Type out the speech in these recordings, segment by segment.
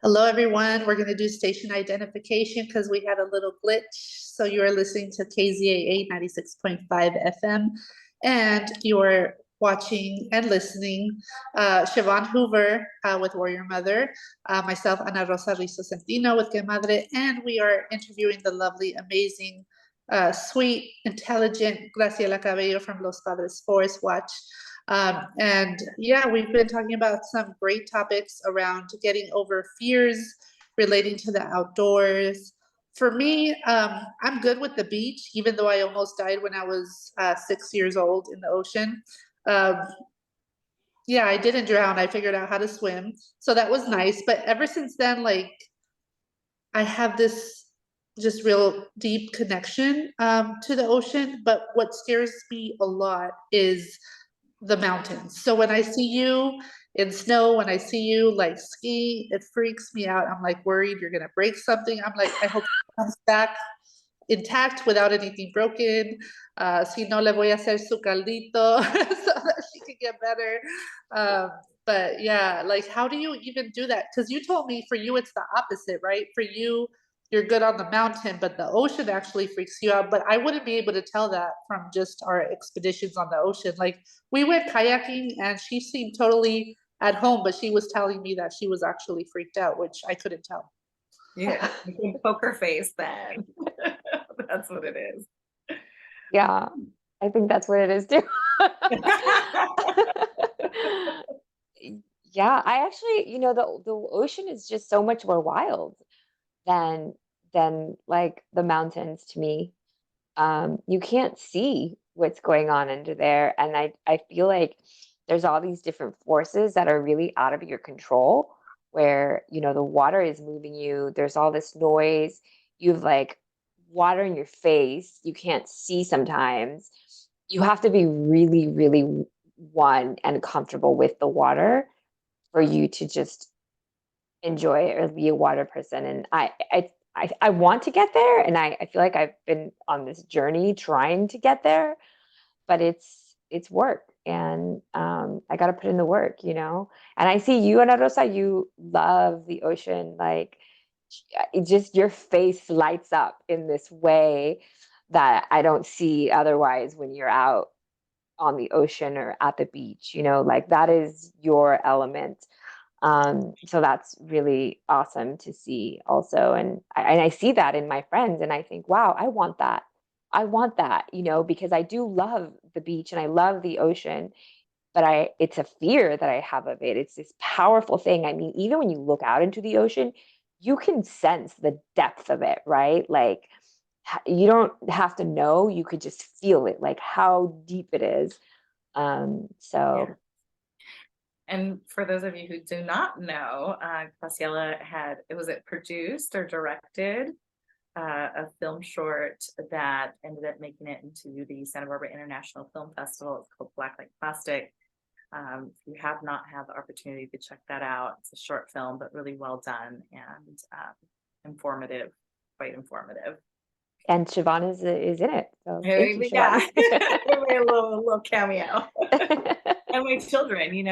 Hello, everyone. We're going to do station identification because we had a little glitch. So you are listening to KZAA 96.5 FM, and you're watching and listening Siobhan Hoover with Warrior Mother, myself, Ana Rosa Rizo Centino with Que Madre, and we are interviewing the lovely, amazing, sweet, intelligent Graciela Cabello from Los Padres Forest Watch. And yeah, we've been talking about some great topics around getting over fears relating to the outdoors. For me, I'm good with the beach, even though I almost died when I was 6 years old in the ocean. Um, yeah, I didn't drown. I figured out how to swim. So that was nice. But ever since then, like, I have this just real deep connection to the ocean. But what scares me a lot is the mountains. So when I see you in snow, when I see you like ski, it freaks me out. I'm like worried you're gonna break something. I'm like, I hope it comes back intact without anything broken. Si no, le voy a hacer su caldito so that she can get better. But yeah, like, how do you even do that? Because you told me for you, it's the opposite, right? For you, you're good on the mountain, but the ocean actually freaks you out. But I wouldn't be able to tell that from just our expeditions on the ocean. Like, we went kayaking and she seemed totally at home, but she was telling me that she was actually freaked out, which I couldn't tell. Yeah, poker face then. That's what it is. Yeah, I think that's what it is too. Yeah, I actually, the ocean is just so much more wild than like the mountains to me. You can't see what's going on under there, and I feel like there's all these different forces that are really out of your control, where the water is moving you. There's all this noise. You've like water in your face. You can't see sometimes. You have to be really, really one and comfortable with the water for you to just enjoy it or be a water person. And I want to get there, and I feel like I've been on this journey trying to get there, but it's work, and I got to put in the work. And I see you, Ana Rosa, you love the ocean, like it just your face lights up in this way that I don't see otherwise when you're out on the ocean or at the beach, like that is your element. So that's really awesome to see also. And I see that in my friends, and I think, wow, I want that. I want that, because I do love the beach and I love the ocean, but it's a fear that I have of it. It's this powerful thing. I mean, even when you look out into the ocean, you can sense the depth of it, right? Like you don't have to know, you could just feel it, like how deep it is. So Yeah. And for those of you who do not know, Graciela was produced or directed a film short that ended up making it into the Santa Barbara International Film Festival. It's called Black Like Plastic. If you have not had the opportunity to check that out, it's a short film, but really well done and informative, quite informative. and Siobhan is in it. So thank you, Yeah, Siobhan. a little cameo. And my children,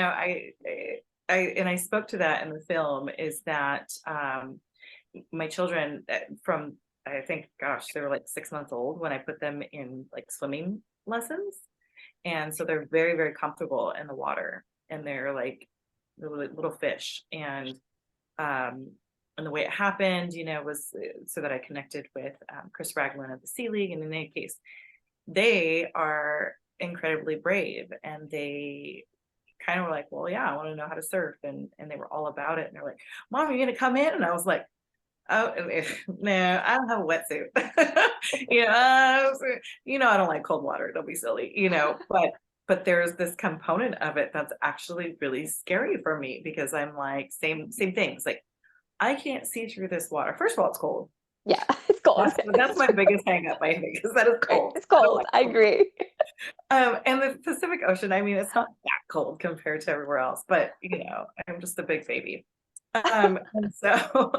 I spoke to that in the film, is that my children from, I think, gosh, they were like 6 months old when I put them in like swimming lessons. And so they're very, very comfortable in the water, and they're like little fish. And the way it happened, was so that I connected with Chris Ragland of the Sea League. And in any case, they are incredibly brave, and they kind of were like, well, yeah, I want to know how to surf. And they were all about it. And they're like, Mom, are you going to come in? And I was like, oh, no, I don't have a wetsuit. I don't like cold water. Don't be silly, but there's this component of it that's actually really scary for me, because I'm like, same things. Like, I can't see through this water. First of all, it's cold. Yeah, it's cold. That's my biggest hang up, I think, is that it's cold. It's cold. I agree. And the Pacific Ocean, I mean, it's not that cold compared to everywhere else, but I'm just a big baby. And so,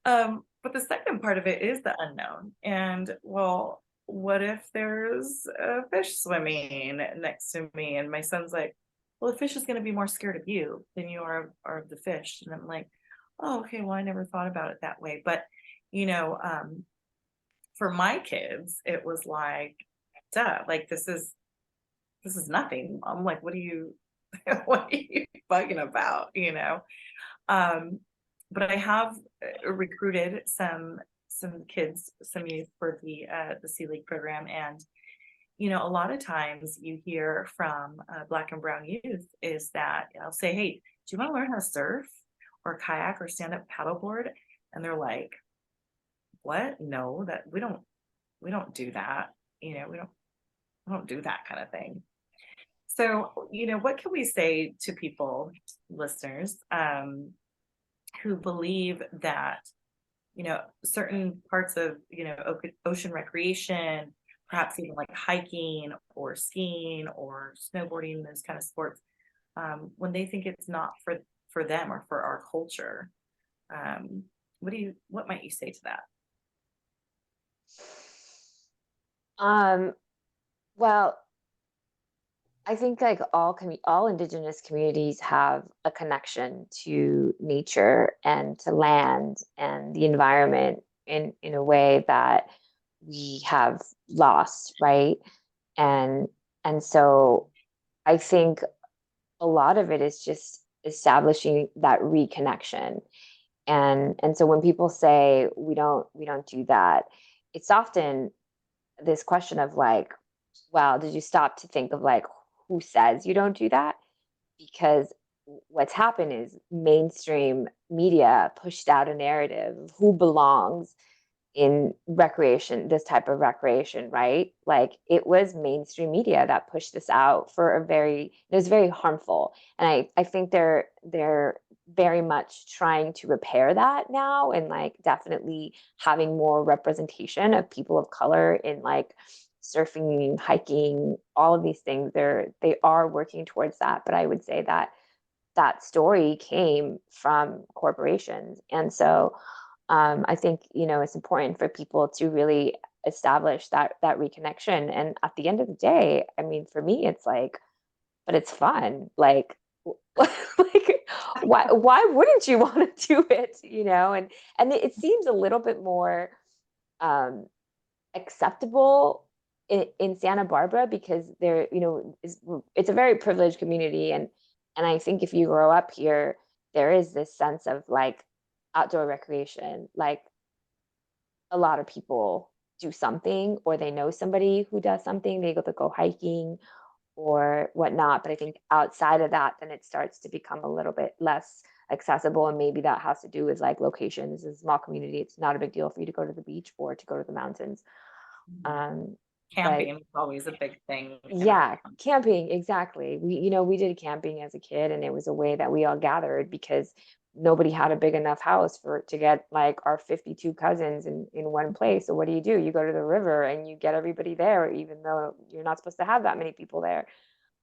but the second part of it is the unknown. And well, what if there's a fish swimming next to me? And my son's like, well, the fish is going to be more scared of you than you are of the fish. And I'm like, oh, okay, well, I never thought about it that way. But, you know, for my kids, it was like, duh, like this is nothing. I'm like, what are you, what are you bugging about, you know? Um, but I have recruited some kids, some youth for the Sea League program, and you know, a lot of times you hear from Black and Brown youth is that I'll say, "Hey, do you want to learn how to surf or kayak or stand up paddleboard?" And they're like, "What? No, that we don't do that. You know, we don't do that kind of thing." So, you know, what can we say to people, listeners, who believe that, you know, certain parts of, you know, ocean recreation, perhaps even like hiking or skiing or snowboarding, those kind of sports, when they think it's not for them or for our culture, what might you say to that? Um, well, I think like all indigenous communities have a connection to nature and to land and the environment in a way that we have lost, right? And and so I think a lot of it is just establishing that reconnection. And so when people say we don't do that, it's often this question of like, well, did you stop to think of like who says you don't do that? Because what's happened is mainstream media pushed out a narrative of who belongs in recreation, this type of recreation, right? Like it was mainstream media that pushed this out for it was very harmful. And I think they're very much trying to repair that now, and like definitely having more representation of people of color in like surfing, hiking, all of these things. They are working towards that. But I would say that that story came from corporations. And so I think, you know, it's important for people to really establish that reconnection. And at the end of the day, I mean, for me, it's like, but it's fun. Like, like why wouldn't you want to do it? You know, and it seems a little bit more um acceptable in Santa Barbara because there, you know, it's a very privileged community, and I think if you grow up here, there is this sense of like outdoor recreation. Like a lot of people do something, or they know somebody who does something. They go hiking or whatnot. But I think outside of that, then it starts to become a little bit less accessible, and maybe that has to do with like locations. It's a small community. It's not a big deal for you to go to the beach or to go to the mountains. Um, but Camping is always a big thing in our yeah, camping, exactly. We did camping as a kid, and it was a way that we all gathered because nobody had a big enough house for to get like our 52 cousins in one place. So what do? You go to the river and you get everybody there, even though you're not supposed to have that many people there.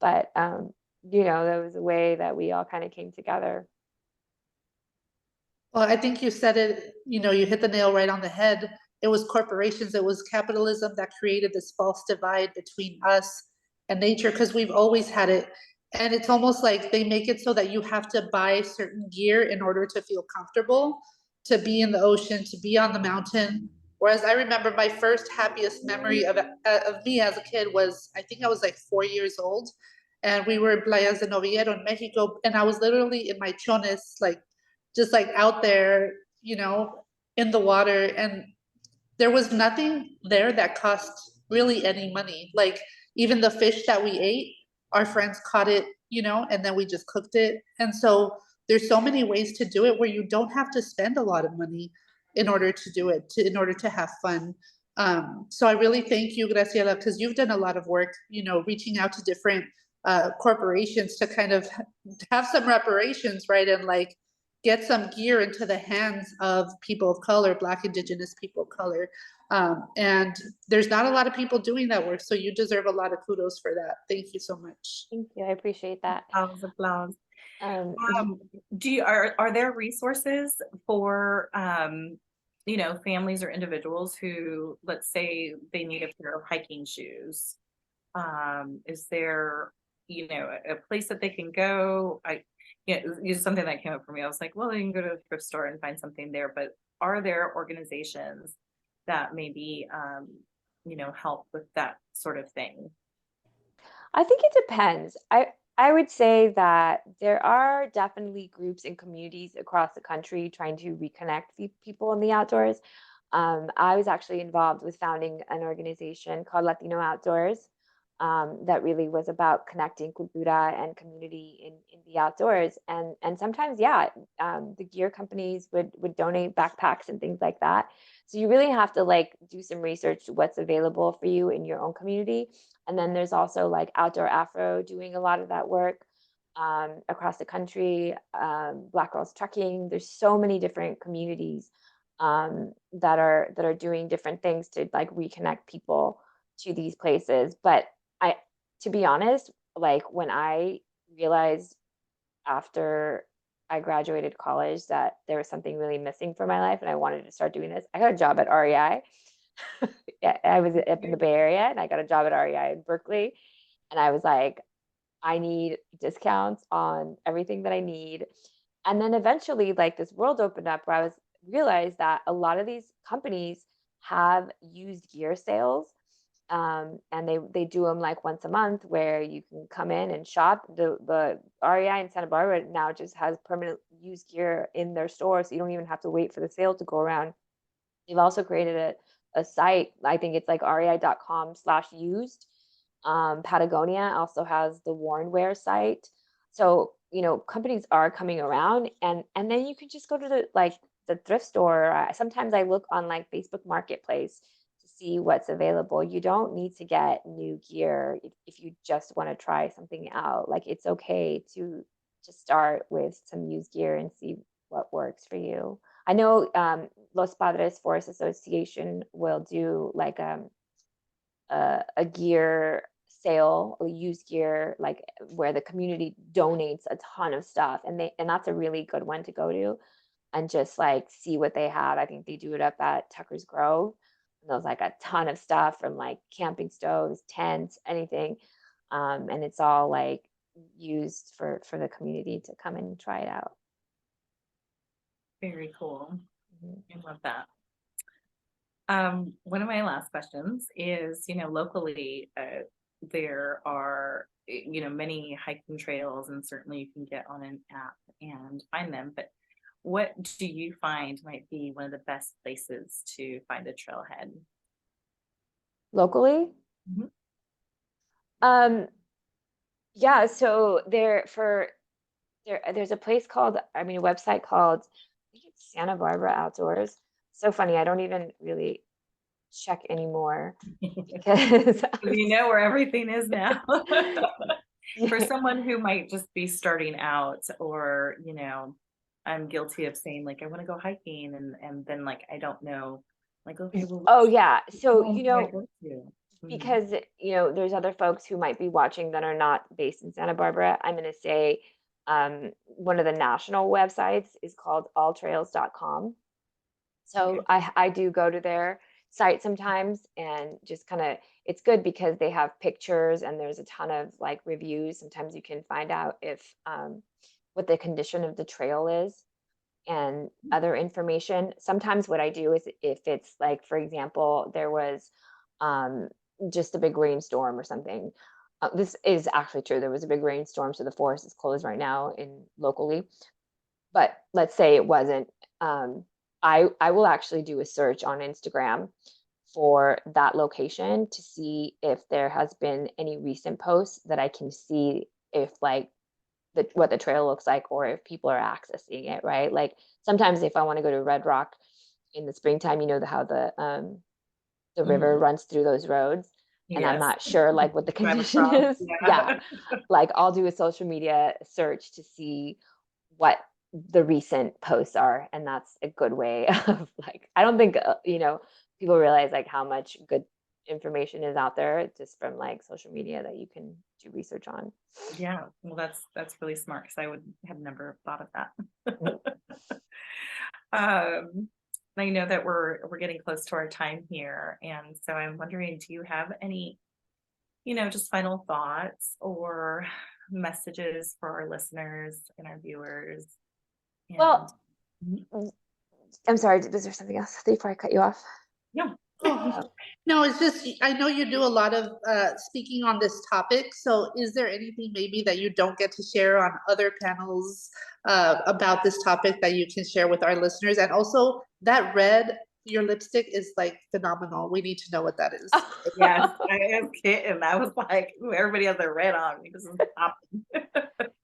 But that was a way that we all kind of came together. Well, I think you said it, you hit the nail right on the head. It was corporations, it was capitalism that created this false divide between us and nature, because we've always had it. And it's almost like they make it so that you have to buy certain gear in order to feel comfortable, to be in the ocean, to be on the mountain. Whereas I remember my first happiest memory of me as a kid was, I think I was like 4 years old. And we were in Playas de Novillero in Mexico. And I was literally in my chones, like just like out there, in the water. And there was nothing there that cost really any money. Like even the fish that we ate, our friends caught it, and then we just cooked it. And so there's so many ways to do it where you don't have to spend a lot of money in order to do it, in order to have fun. So I really thank you, Graciela, because you've done a lot of work, reaching out to different corporations to kind of have some reparations, right? And like get some gear into the hands of people of color, Black, Indigenous people of color. And there's not a lot of people doing that work. So you deserve a lot of kudos for that. Thank you so much. Thank you. I appreciate that. applause. Um, Are there resources for families or individuals who, let's say, they need a pair of hiking shoes? Is there a place that they can go? yeah, it's something that came up for me. I was like, well, you can go to the thrift store and find something there, but are there organizations that maybe, help with that sort of thing? I think it depends. I would say that there are definitely groups and communities across the country trying to reconnect people in the outdoors. I was actually involved with founding an organization called Latino Outdoors, that really was about connecting cultura and community in the outdoors. And sometimes, yeah, the gear companies would donate backpacks and things like that. So you really have to like do some research to what's available for you in your own community. And then there's also like Outdoor Afro doing a lot of that work across the country. Black Girls Trekking. There's so many different communities that are doing different things to like reconnect people to these places. But I, to be honest, like when I realized after I graduated college that there was something really missing for my life and I wanted to start doing this, I got a job at REI. Yeah, I was up in the Bay Area and I got a job at REI in Berkeley. And I was like, I need discounts on everything that I need. And then eventually, like this world opened up where I was realized that a lot of these companies have used gear sales. And they do them like once a month where you can come in and shop. The REI in Santa Barbara now just has permanent used gear in their store, so you don't even have to wait for the sale to go around. They've also created a site, I think it's like rei.com/used. Patagonia also has the worn wear site. So, companies are coming around and then you can just go to the thrift store. Sometimes I look on like Facebook Marketplace to see what's available. You don't need to get new gear if you just want to try something out. Like it's okay to start with some used gear and see what works for you. I know Los Padres Forest Association will do like a gear sale, a used gear, like where the community donates a ton of stuff, and that's a really good one to go to and just like see what they have. I think they do it up at Tucker's Grove. And there's like a ton of stuff from like camping stoves, tents, anything, and it's all like used for the community to come and try it out. Very cool. Mhm. I love that. One of my last questions is, locally, there are, many hiking trails, and certainly you can get on an app and find them. But what do you find might be one of the best places to find a trailhead? Locally, Mhm. um, yeah. So there's a place called, I mean, a website called, I think it's Santa Barbara Outdoors. So funny, I don't even really check anymore because You know where everything is now. For yeah. someone who might just be starting out, or, I'm guilty of saying like, I want to go hiking, and then like, I don't know, like, okay, well, Oh yeah. So, one do I go to? Mhm. because there's other folks who might be watching that are not based in Santa Barbara. I'm going to say one of the national websites is called alltrails.com. So Okay. I do go to their site sometimes and just kind of, it's good because they have pictures and there's a ton of like reviews. Sometimes you can find out if what the condition of the trail is and other information. Sometimes what I do is if it's like, for example, there was um, just a big rainstorm or something. This is actually true. There was a big rainstorm, so the forest is closed right now in locally. But let's say it wasn't. I will actually do a search on Instagram for that location to see if there has been any recent posts that I can see if like what the trail looks like or if people are accessing it, right? Like sometimes if I want to go to Red Rock in the springtime, how the river Mhm. runs through those roads and I'm Yes. not sure like what the Drive condition across. is. Yeah. Yeah. Like I'll do a social media search to see what the recent posts are, and that's a good way of like I don't think people realize like how much good information is out there just from like social media that you can do research on. Yeah. Well, that's really smart, because I would have never thought of Mhm. that. Um, I know that we're getting close to our time here, and so I'm wondering, do you have any, just final thoughts, or messages for our listeners and our viewers? Well, And- I'm sorry, was there something else before I cut you off? no. Oh, no, it's just, I know you do a lot of speaking on this topic. So is there anything maybe that you don't get to share on other panels about this topic that you can share with our listeners? And also that red, your lipstick is like phenomenal. We need to know what that is. Yes, I am kidding. I was like, ooh, everybody has their red on. This is popping.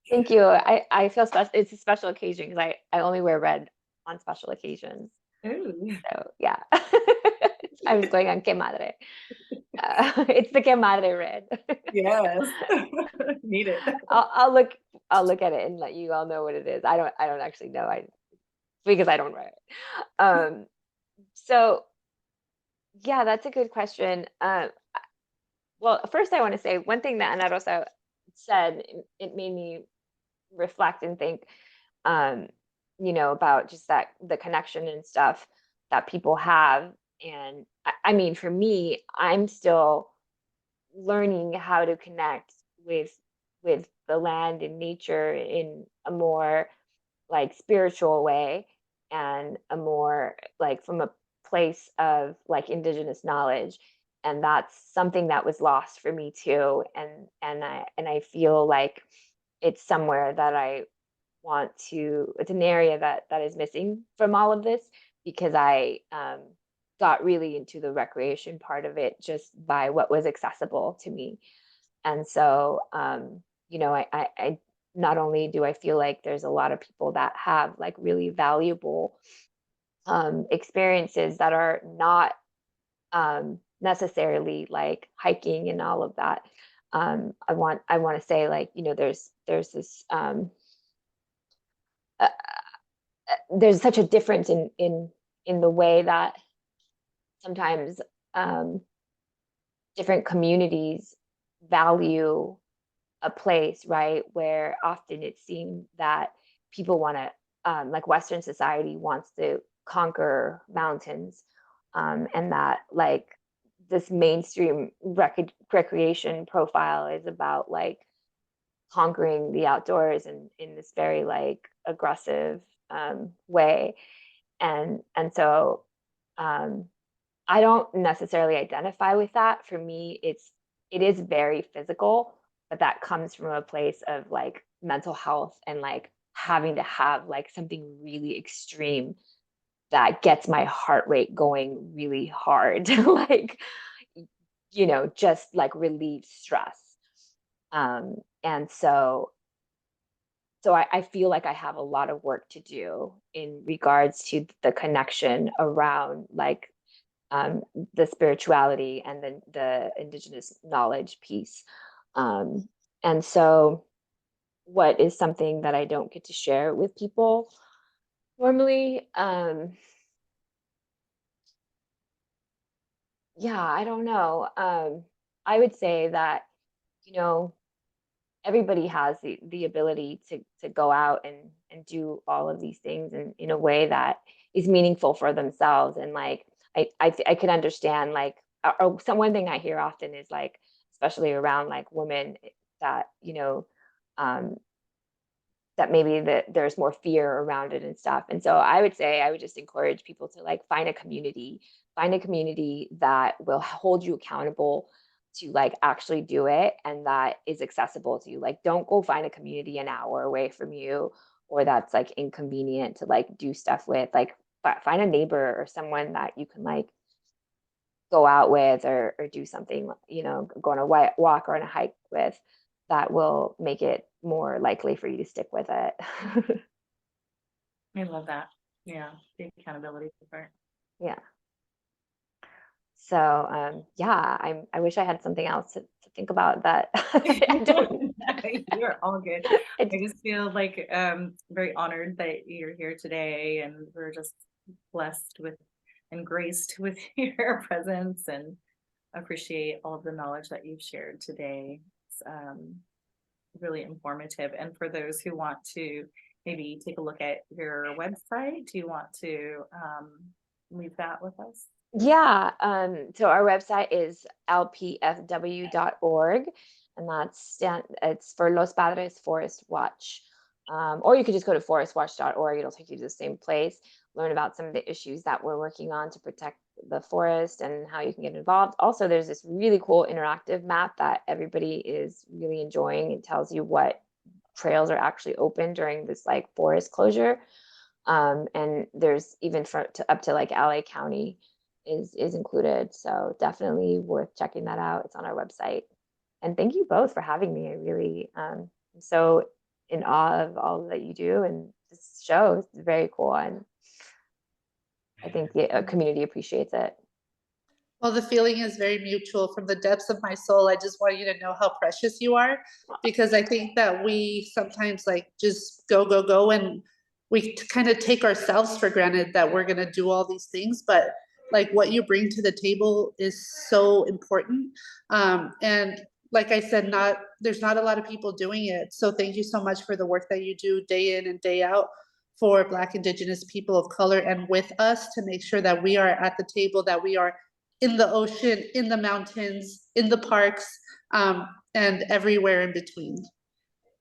Thank you. I feel special. It's a special occasion because I only wear red on special occasions. Ooh. So yeah, I was going on Que Madre. It's the Que Madre red. Yes. Need it. I'll look at it and let you all know what it is. I don't actually know. Because I don't wear it. So yeah, that's a good question. Well, first I want to say one thing that Ana Rosa said, it made me reflect and think, about just that the connection and stuff that people have. And I mean, for me, I'm still learning how to connect with the land and nature in a more like spiritual way, and a more like from a place of like indigenous knowledge. And that's something that was lost for me too. And I feel like it's somewhere that I want to, it's an area that is missing from all of this, because I got really into the recreation part of it just by what was accessible to me. And so I not only do I feel like there's a lot of people that have like really valuable experiences that are not necessarily like hiking and all of that. I want to say, like, there's this uh, there's such a difference in the way that sometimes um, different communities value a place, right? Where often it seems that people want to, like Western society wants to conquer mountains, and that like this mainstream recreation profile is about like conquering the outdoors and in this very like aggressive way. And so um, I don't necessarily identify with that. For me, it is very physical, but that comes from a place of like mental health and like having to have like something really extreme that gets my heart rate going really hard, like just like relieve stress. And so I feel like I have a lot of work to do in regards to the connection around like the spirituality and the indigenous knowledge piece. And so what is something that I don't get to share with people normally? Yeah, I don't know. I would say that, you know, everybody has the ability to go out and do all of these things in a way that is meaningful for themselves. And like I can understand like, or some one thing I hear often is like, especially around like women, that um that maybe that there's more fear around it and stuff. And so I would say I would just encourage people to like find a community that will hold you accountable to like actually do it, and that is accessible to you. Like, don't go find a community an hour away from you, or that's like inconvenient to like do stuff with. Like, find a neighbor or someone that you can like go out with, or do something, go on a walk or on a hike with, that will make it more likely for you to stick with it. I love that. Yeah, the accountability part. Yeah. So yeah, I wish I had something else to think about that. I don't. You're all good. I It's, just feel like very honored that you're here today, and we're just blessed with and graced with your presence, and appreciate all of the knowledge that you've shared today. It's really informative. And for those who want to maybe take a look at your website, do you want to leave that with us? yeah. So our website is lpfw.org. and it's for Los Padres Forest Watch. Or you could just go to forestwatch.org. It'll take you to the same place, learn about some of the issues that we're working on to protect the forest and how you can get involved. Also, there's this really cool interactive map that everybody is really enjoying. It tells you what trails are actually open during this like forest closure. And there's even up to like LA County is included. So definitely worth checking that out. It's on our website. And thank you both for having me. I really am so in awe of all that you do, and this show is very cool, and I think the community appreciates it. Well, the feeling is very mutual from the depths of my soul. I just want you to know how precious you are, because I think that we sometimes like just go, and we kind of take ourselves for granted that we're going to do all these things, but like what you bring to the table is so important. And like I said, there's not a lot of people doing it. So thank you so much for the work that you do day in and day out for Black, Indigenous people of color and with us to make sure that we are at the table, that we are in the ocean, in the mountains, in the parks, and everywhere in between.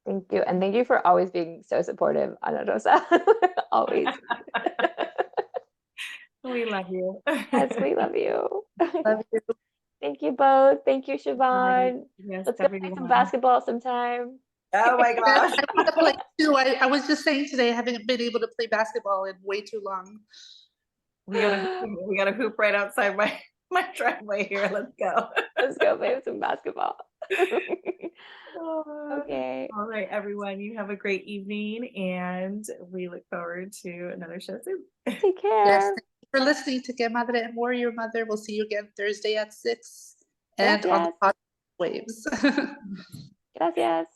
Thank you. And thank you for always being so supportive, Ana Rosa. Always. We love you. Yes, we love you. Love you. Thank you both. Thank you, Siobhan. Yes, Let's go play some everyone. basketball sometime. Oh my gosh. I want to play too. I was just saying today, I haven't been able to play basketball in way too long. We got a hoop right outside my driveway here. Let's go. Let's go play some basketball. Oh, Okay. all right, everyone. You have a great evening, and we look forward to another show soon. Take care. Yes, thank you for listening to Get Madre and Warrior Mother. We'll see you again Thursday at 6 and on the Gracias. podcast waves. Gracias.